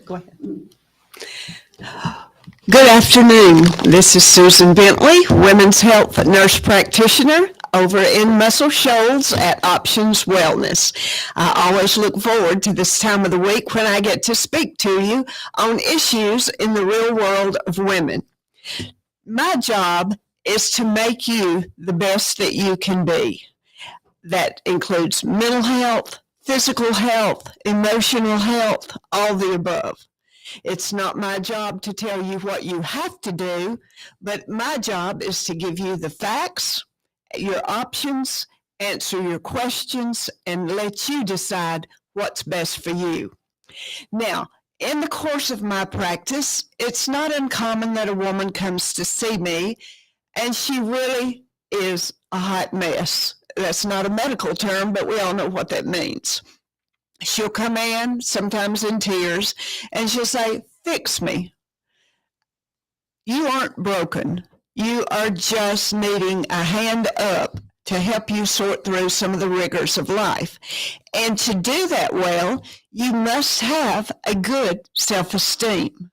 Go ahead. Good afternoon. This is Susan Bentley, Women's Health Nurse Practitioner over in Muscle Shoals at Options Wellness. I always look forward to this time of the week when I get to speak to you on issues in the real world of women. My job is to make you the best that you can be. That includes mental health, physical health, emotional health, all the above. It's not my job to tell you what you have to do, but my job is to give you the facts, your options, answer your questions, and let you decide what's best for you. Now, in the course of my practice, it's not uncommon that a woman comes to see me and she really is a hot mess. That's not a medical term, but we all know what that means. She'll come in, sometimes in tears, and she'll say, "Fix me." You aren't broken. You are just needing a hand up to help you sort through some of the rigors of life. And to do that well, you must have a good self-esteem.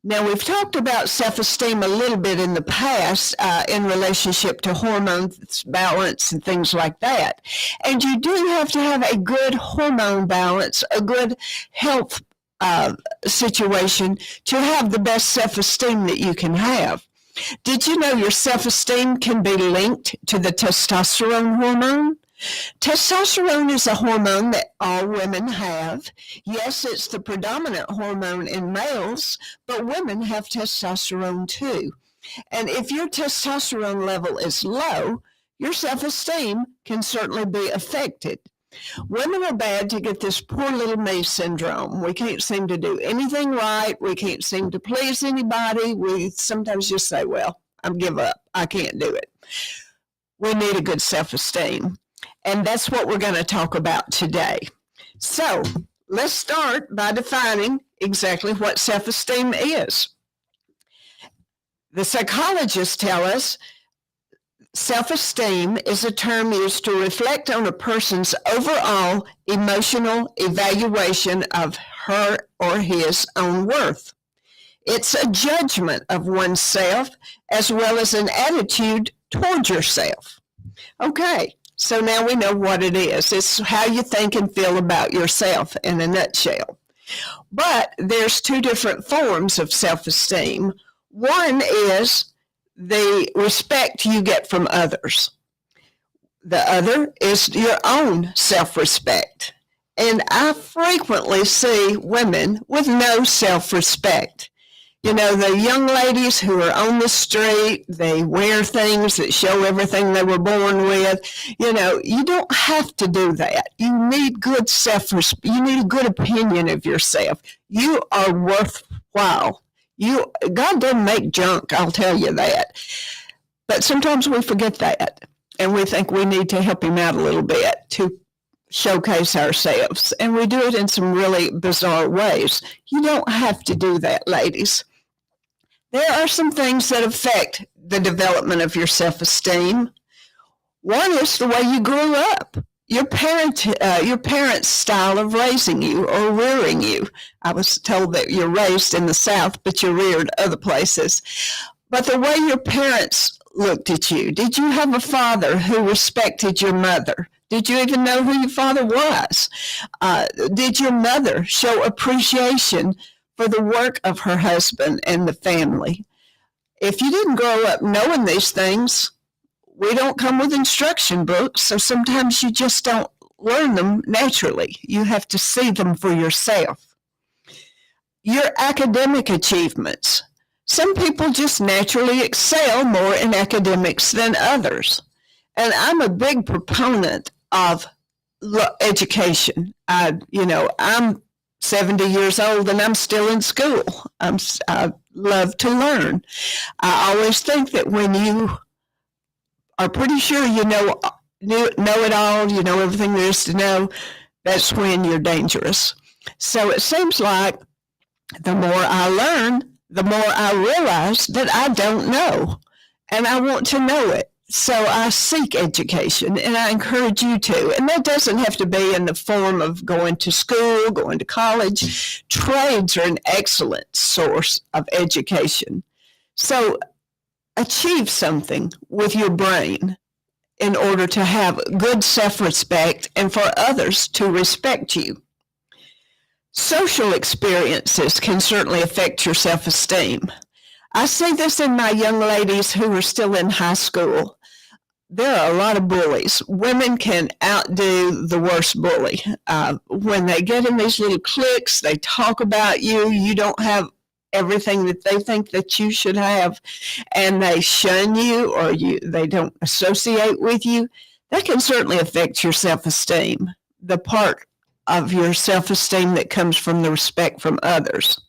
Now, we've talked about self-esteem a little bit in the past in relationship to hormones balance and things like that. And you do have to have a good hormone balance, a good health situation to have the best self-esteem that you can have. Did you know your self-esteem can be linked to the testosterone hormone? Testosterone is a hormone that all women have. Yes, it's the predominant hormone in males, but women have testosterone too. And if your testosterone level is low, your self-esteem can certainly be affected. Women are bad to get this poor little me syndrome. We can't seem to do anything right. We can't seem to please anybody. We sometimes just say, well, I give up. I can't do it. We need a good self-esteem. And that's what we're going to talk about today. So let's start by defining exactly what self-esteem is. The psychologists tell us self-esteem is a term used to reflect on a person's overall emotional evaluation of her or his own worth. It's a judgment of oneself as well as an attitude toward yourself. Okay. So now we know what it is. It's how you think and feel about yourself in a nutshell. But there's two different forms of self-esteem. One is the respect you get from others. The other is your own self-respect. And I frequently see women with no self-respect. You know, the young ladies who are on the street, they wear things that show everything they were born with. You know, you don't have to do that. You need good self-respect. You need a good opinion of yourself. You are worthwhile. God doesn't make junk, I'll tell you that. But sometimes we forget that, and we think we need to help him out a little bit to showcase ourselves. And we do it in some really bizarre ways. You don't have to do that, ladies. There are some things that affect the development of your self-esteem. One is the way you grew up. Your parents' style of raising you or rearing you. I was told that you're raised in the South, but you're reared other places. But the way your parents looked at you. Did you have a father who respected your mother? Did you even know who your father was? Did your mother show appreciation for the work of her husband and the family? If you didn't grow up knowing these things, we don't come with instruction books, so sometimes you just don't learn them naturally. You have to see them for yourself. Your academic achievements. Some people just naturally excel more in academics than others. And I'm a big proponent of education. I'm 70 years old and I'm still in school. I love to learn. I always think that when you are pretty sure you know it all, you know everything there is to know, that's when you're dangerous. So it seems like the more I learn, the more I realize that I don't know. And I want to know it. So I seek education, and I encourage you to. And that doesn't have to be in the form of going to school, going to college. Trades are an excellent source of education. So achieve something with your brain in order to have good self-respect and for others to respect you. Social experiences can certainly affect your self-esteem. I see this in my young ladies who are still in high school. There are a lot of bullies. Women can outdo the worst bully. When they get in these little cliques, they talk about you. You don't have everything that they think that you should have, and they shun you, or they don't associate with you. That can certainly affect your self-esteem, the part of your self-esteem that comes from the respect from others.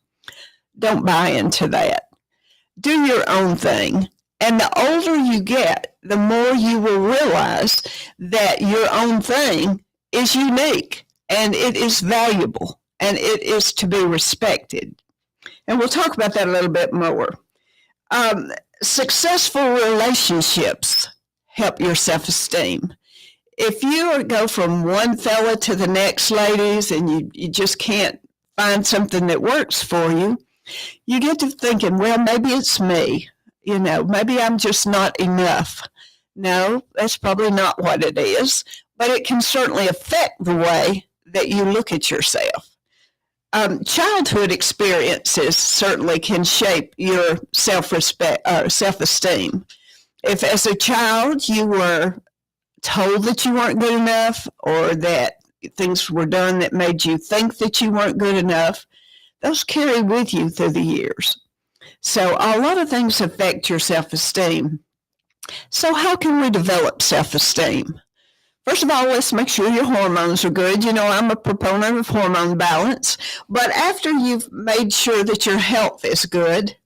Don't buy into that. Do your own thing. And the older you get, the more you will realize that your own thing is unique and it is valuable and it is to be respected. And we'll talk about that a little bit more. Successful relationships help your self-esteem. If you go from one fella to the next, ladies, and you just can't find something that works for you, you get to thinking, well, maybe it's me. Maybe I'm just not enough. No, that's probably not what it is, but it can certainly affect the way that you look at yourself. Childhood experiences certainly can shape your self-respect or self-esteem. If as a child you were told that you weren't good enough, or that things were done that made you think that you weren't good enough, those carry with you through the years. So a lot of things affect your self-esteem. So how can we develop self-esteem? First of all, let's make sure your hormones are good. I'm a proponent of hormone balance. But after you've made sure that your health is good,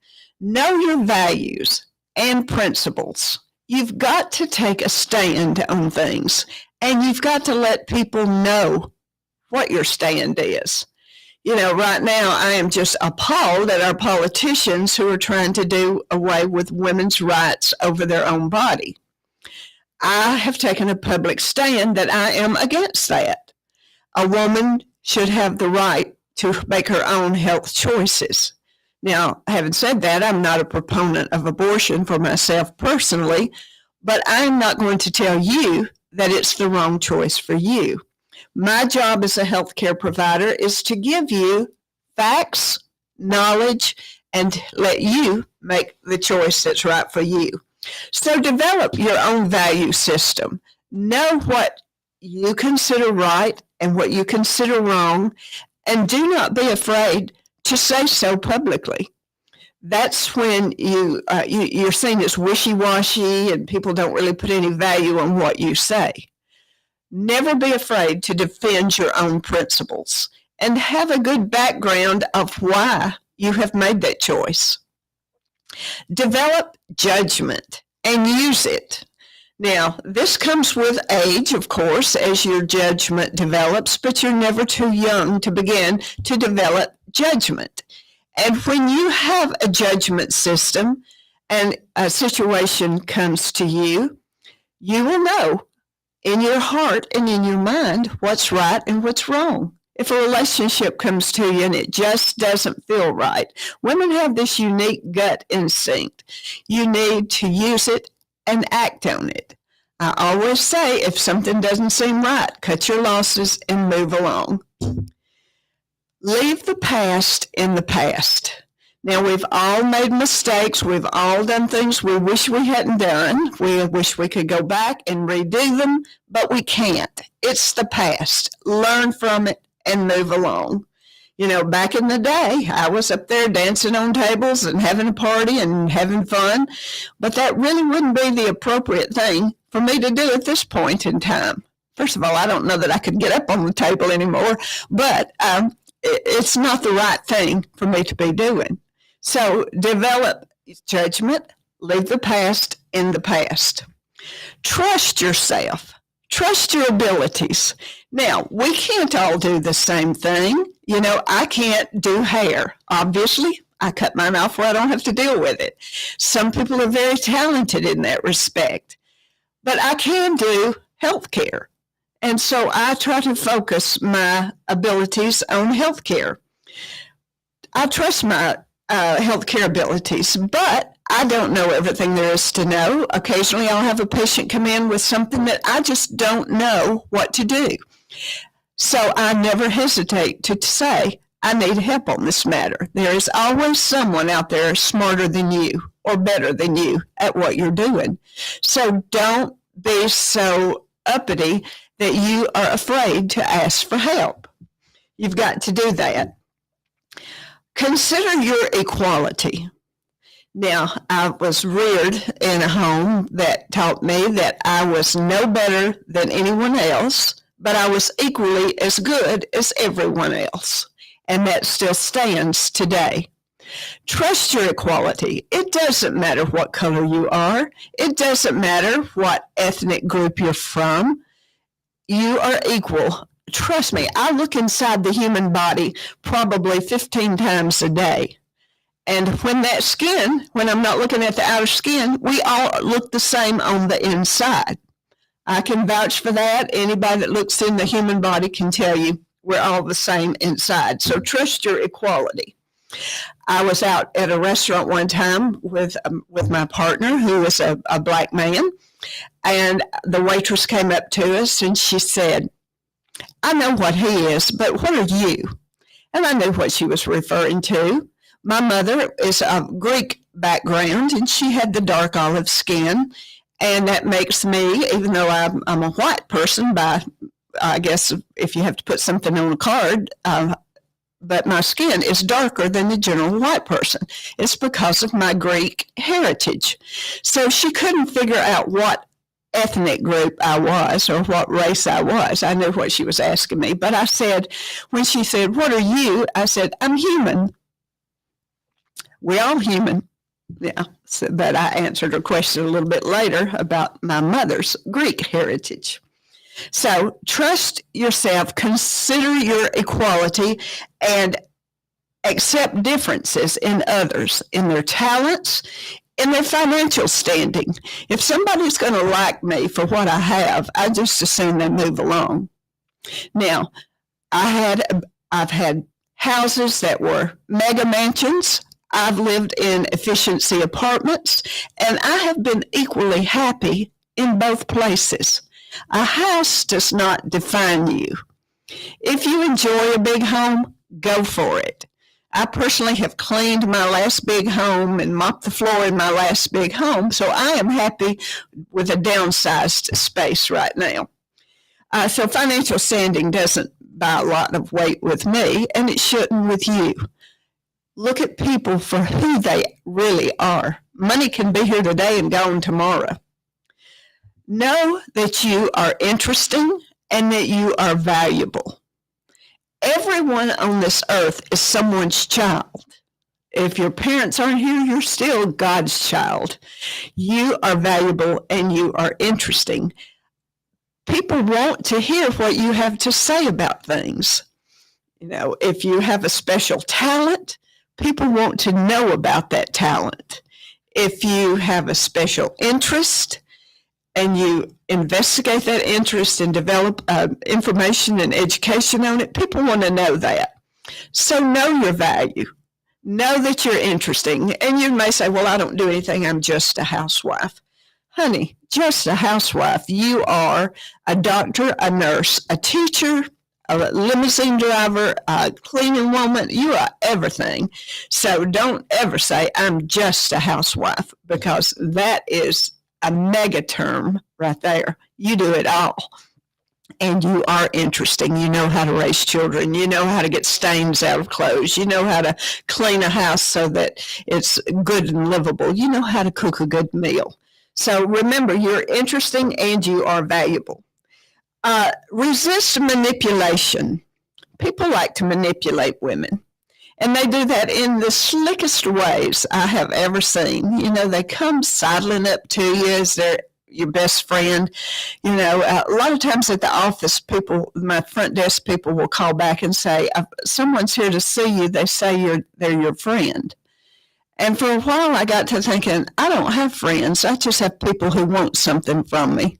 know your values and principles. You've got to take a stand on things, and you've got to let people know what your stand is. Right now I am just appalled at our politicians who are trying to do away with women's rights over their own body. I have taken a public stand that I am against that. A woman should have the right to make her own health choices. Now, having said that, I'm not a proponent of abortion for myself personally, but I'm not going to tell you that it's the wrong choice for you. My job as a healthcare provider is to give you facts, knowledge, and let you make the choice that's right for you. So develop your own value system. Know what you consider right and what you consider wrong, and do not be afraid to say so publicly. That's when you're seen as wishy-washy and people don't really put any value on what you say. Never be afraid to defend your own principles and have a good background of why you have made that choice. Develop judgment and use it. Now, this comes with age, of course, as your judgment develops, but you're never too young to begin to develop judgment. And when you have a judgment system and a situation comes to you, you will know in your heart and in your mind what's right and what's wrong. If a relationship comes to you and it just doesn't feel right, women have this unique gut instinct. You need to use it and act on it. I always say, if something doesn't seem right, cut your losses and move along. Leave the past in the past. Now, we've all made mistakes. We've all done things we wish we hadn't done. We wish we could go back and redo them, but we can't. It's the past. Learn from it and move along. Back in the day, I was up there dancing on tables and having a party and having fun, but that really wouldn't be the appropriate thing for me to do at this point in time. First of all, I don't know that I could get up on the table anymore, but it's not the right thing for me to be doing. So develop judgment, leave the past in the past. Trust yourself. Trust your abilities. Now, we can't all do the same thing. I can't do hair. Obviously, I cut mine off where I don't have to deal with it. Some people are very talented in that respect. but I can do healthcare. And so I try to focus my abilities on healthcare. I trust my healthcare abilities, but I don't know everything there is to know. Occasionally I'll have a patient come in with something that I just don't know what to do. So I never hesitate to say, I need help on this matter. There is always someone out there smarter than you or better than you at what you're doing. So don't be so uppity that you are afraid to ask for help. You've got to do that. Consider your equality. Now, I was reared in a home that taught me that I was no better than anyone else, but I was equally as good as everyone else. And that still stands today. Trust your equality. It doesn't matter what color you are. It doesn't matter what ethnic group you're from. You are equal. Trust me, I look inside the human body probably 15 times a day. And when I'm not looking at the outer skin, we all look the same on the inside. I can vouch for that. Anybody that looks in the human body can tell you we're all the same inside. So trust your equality. I was out at a restaurant one time with my partner, who was a black man, and the waitress came up to us and she said, I know what he is, but what are you? And I knew what she was referring to. My mother is of Greek background, and she had the dark olive skin, and that makes me, even though I'm a white person by, I guess if you have to put something on a card, but my skin is darker than the general white person. It's because of my Greek heritage. So she couldn't figure out what ethnic group I was or what race I was. I knew what she was asking me. But I said, when she said, what are you? I said, I'm human. We're all human. Yeah. So, but I answered her question a little bit later about my mother's Greek heritage. So trust yourself, consider your equality, and accept differences in others, in their talents, in their financial standing. If somebody's going to like me for what I have, I just assume they move along. Now, I've had houses that were mega mansions. I've lived in efficiency apartments, and I have been equally happy in both places. A house does not define you. If you enjoy a big home, go for it. I personally have cleaned my last big home and mopped the floor in my last big home, so I am happy with a downsized space right now. So financial standing doesn't buy a lot of weight with me, and it shouldn't with you. Look at people for who they really are. Money can be here today and gone tomorrow. Know that you are interesting and that you are valuable. Everyone on this earth is someone's child. If your parents aren't here, you're still God's child. You are valuable and you are interesting. People want to hear what you have to say about things. You know, if you have a special talent, people want to know about that talent. If you have a special interest and you investigate that interest and develop information and education on it, people want to know that. So know your value. Know that you're interesting. And you may say, well, I don't do anything. I'm just a housewife. Honey, just a housewife. You are a doctor, a nurse, a teacher, a limousine driver, a cleaning woman. You are everything. So don't ever say, I'm just a housewife, because that is a mega term right there. You do it all. And you are interesting. You know how to raise children. You know how to get stains out of clothes. You know how to clean a house so that it's good and livable. You know how to cook a good meal. So remember, you're interesting and you are valuable. Resist manipulation. People like to manipulate women. And they do that in the slickest ways I have ever seen. You know, they come sidling up to you as your best friend. You know, a lot of times at the office, my front desk people will call back and say, someone's here to see you. They say they're your friend. And for a while I got to thinking, I don't have friends. I just have people who want something from me.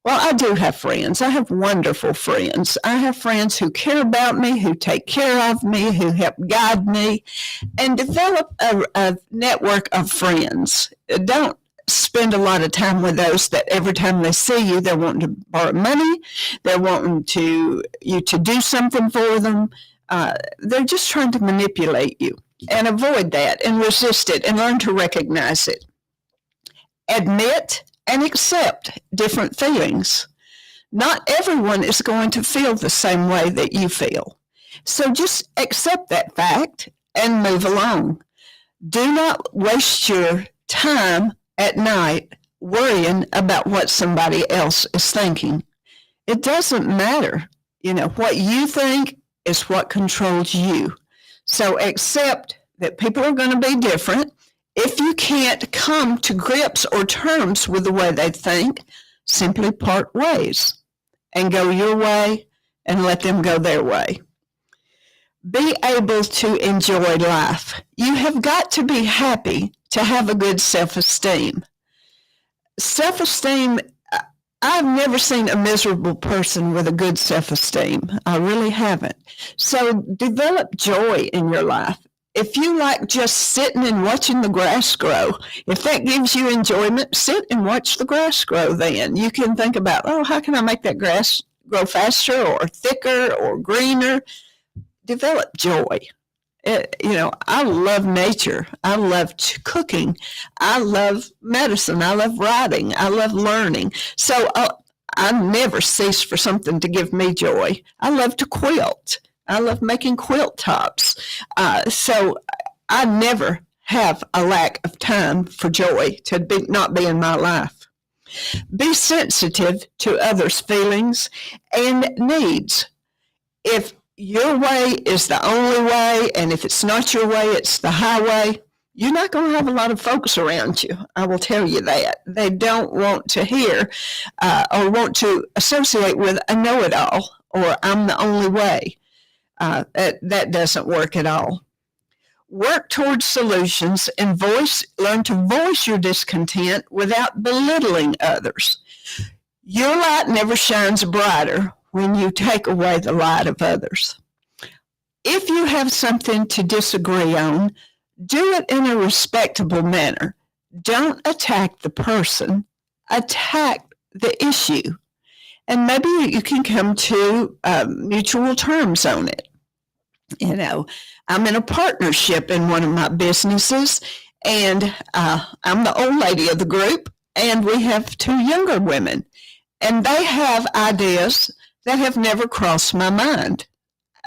Well, I do have friends. I have wonderful friends. I have friends who care about me, who take care of me, who help guide me, and develop a network of friends. Don't spend a lot of time with those that every time they see you, they're wanting to borrow money, they're wanting you to do something for them. They're just trying to manipulate you. And avoid that and resist it and learn to recognize it. Admit and accept different feelings. Not everyone is going to feel the same way that you feel. So just accept that fact and move along. Do not waste your time at night worrying about what somebody else is thinking. It doesn't matter. What you think is what controls you. So accept that people are going to be different. If you can't come to grips or terms with the way they think, simply part ways and go your way and let them go their way. Be able to enjoy life. You have got to be happy to have a good self-esteem. Self-esteem, I've never seen a miserable person with a good self-esteem. I really haven't. So develop joy in your life. If you like just sitting and watching the grass grow, if that gives you enjoyment, sit and watch the grass grow then. You can think about, how can I make that grass grow faster or thicker or greener? Develop joy. I love nature. I love cooking. I love medicine. I love writing. I love learning. So I never cease for something to give me joy. I love to quilt. I love making quilt tops. So I never have a lack of time for joy to not be in my life. Be sensitive to others' feelings and needs. If your way is the only way, and if it's not your way, it's the highway, you're not going to have a lot of folks around you. I will tell you that. They don't want to hear or want to associate with a know-it-all or I'm the only way. That doesn't work at all. Work towards solutions and learn to voice your discontent without belittling others. Your light never shines brighter when you take away the light of others. If you have something to disagree on, do it in a respectable manner. Don't attack the person, attack the issue. And maybe you can come to mutual terms on it. I'm in a partnership in one of my businesses, and I'm the old lady of the group, and we have two younger women, and they have ideas that have never crossed my mind.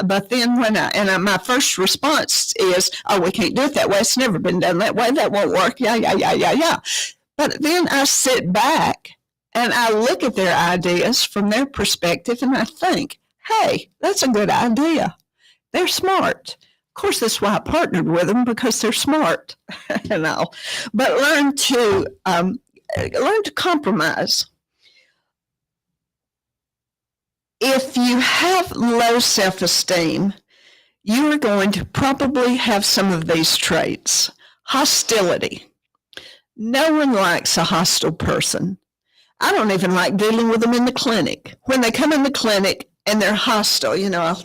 But then my first response is, we can't do it that way. It's never been done that way. That won't work. Yeah. But then I sit back and I look at their ideas from their perspective, and I think, hey, that's a good idea. They're smart. Of course, that's why I partnered with them, because they're smart and all. But learn to compromise. If you have low self-esteem, you are going to probably have some of these traits. Hostility. No one likes a hostile person. I don't even like dealing with them in the clinic. When they come in the clinic and they're hostile,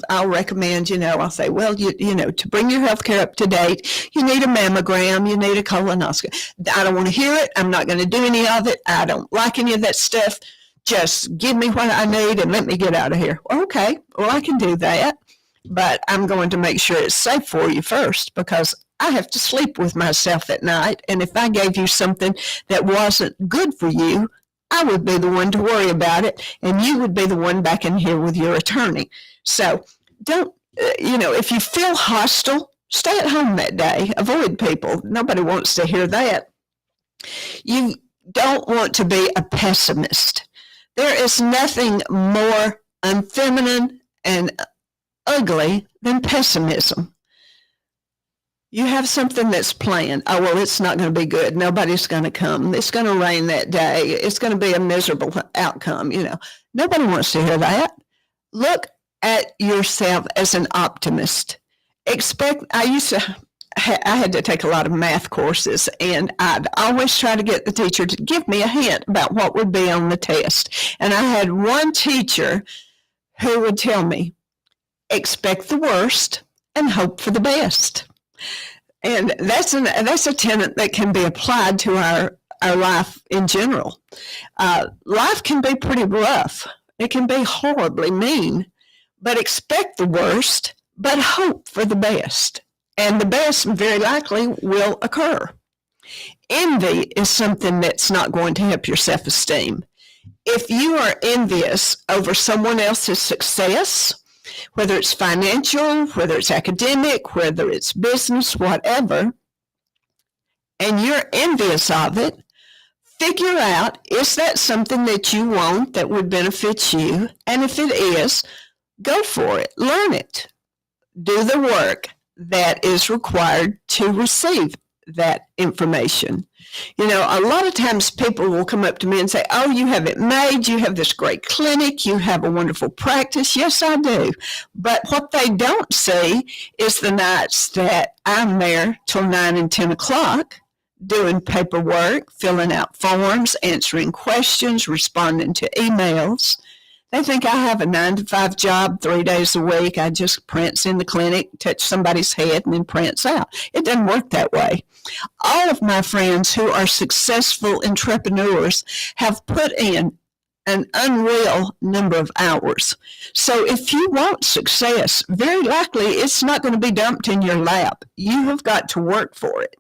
I'll recommend, I'll say, well, to bring your health care up to date, you need a mammogram, you need a colonoscopy. I don't want to hear it. I'm not going to do any of it. I don't like any of that stuff. Just give me what I need and let me get out of here. Okay, well, I can do that, but I'm going to make sure it's safe for you first, because I have to sleep with myself at night. And if I gave you something that wasn't good for you, I would be the one to worry about it, and you would be the one back in here with your attorney. So don't, if you feel hostile, stay at home that day. Avoid people. Nobody wants to hear that. You don't want to be a pessimist. There is nothing more unfeminine and ugly than pessimism. You have something that's planned. Oh, well, it's not going to be good. Nobody's going to come. It's going to rain that day. It's going to be a miserable outcome. Nobody wants to hear that. Look at yourself as an optimist. I I had to take a lot of math courses, and I'd always try to get the teacher to give me a hint about what would be on the test. And I had one teacher who would tell me, expect the worst and hope for the best. And that's a tenet that can be applied to our life in general. Life can be pretty rough. It can be horribly mean, but expect the worst, but hope for the best. And the best very likely will occur. Envy is something that's not going to help your self-esteem. If you are envious over someone else's success, whether it's financial, whether it's academic, whether it's business, whatever, and you're envious of it, figure out, is that something that you want that would benefit you? And if it is, go for it. Learn it. Do the work that is required to receive that information. You know, a lot of times people will come up to me and say, oh, you have it made, you have this great clinic, you have a wonderful practice. Yes, I do. But what they don't see is the nights that I'm there till 9 and 10 o'clock doing paperwork, filling out forms, answering questions, responding to emails. They think I have a 9-to-5 job 3 days a week. I just prance in the clinic, touch somebody's head, and then prance out. It doesn't work that way. All of my friends who are successful entrepreneurs have put in an unreal number of hours. So if you want success, very likely it's not going to be dumped in your lap. You have got to work for it.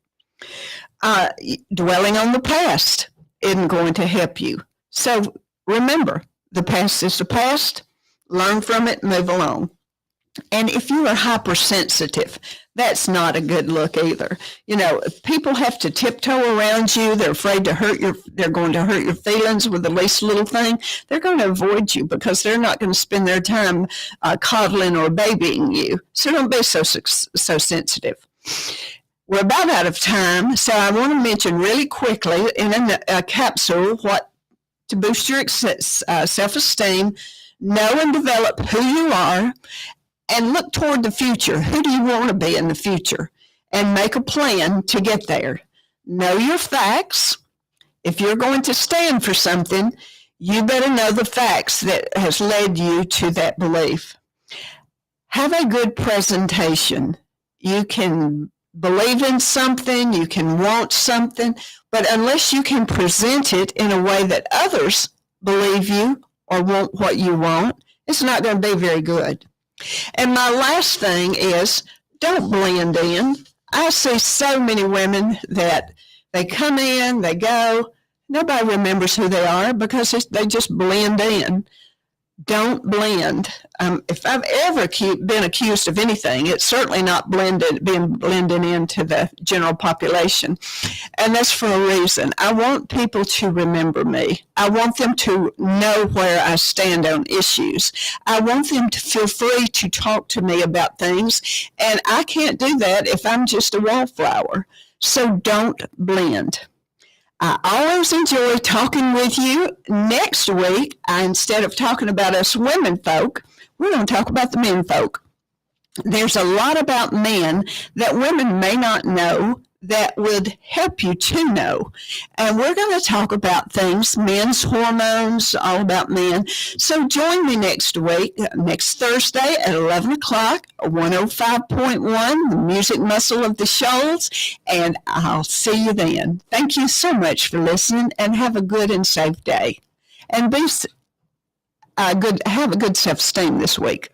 Dwelling on the past isn't going to help you. So remember, the past is the past. Learn from it, move along. And if you are hypersensitive, that's not a good look either. You know, people have to tiptoe around you. They're afraid they're going to hurt your feelings with the least little thing. They're going to avoid you because they're not going to spend their time coddling or babying you. So don't be so sensitive. We're about out of time, so I want to mention really quickly in a capsule what to boost your self-esteem, know and develop who you are, and look toward the future. Who do you want to be in the future? And make a plan to get there. Know your facts. If you're going to stand for something, you better know the facts that has led you to that belief. Have a good presentation. You can believe in something, you can want something, but unless you can present it in a way that others believe you or want what you want, it's not going to be very good. And my last thing is, don't blend in. I see so many women that they come in, they go, nobody remembers who they are because they just blend in. Don't blend. If I've ever been accused of anything, it's certainly not blending into the general population. And that's for a reason. I want people to remember me. I want them to know where I stand on issues. I want them to feel free to talk to me about things. And I can't do that if I'm just a wallflower. So don't blend. I always enjoy talking with you. Next week, instead of talking about us women folk, we're going to talk about the men folk. There's a lot about men that women may not know that would help you to know. And we're going to talk about things, men's hormones, all about men. So join me next week, next Thursday at 11 o'clock, 105.1, the music muscle of the shoals, and I'll see you then. Thank you so much for listening, and have a good and safe day. And have a good self-esteem this week.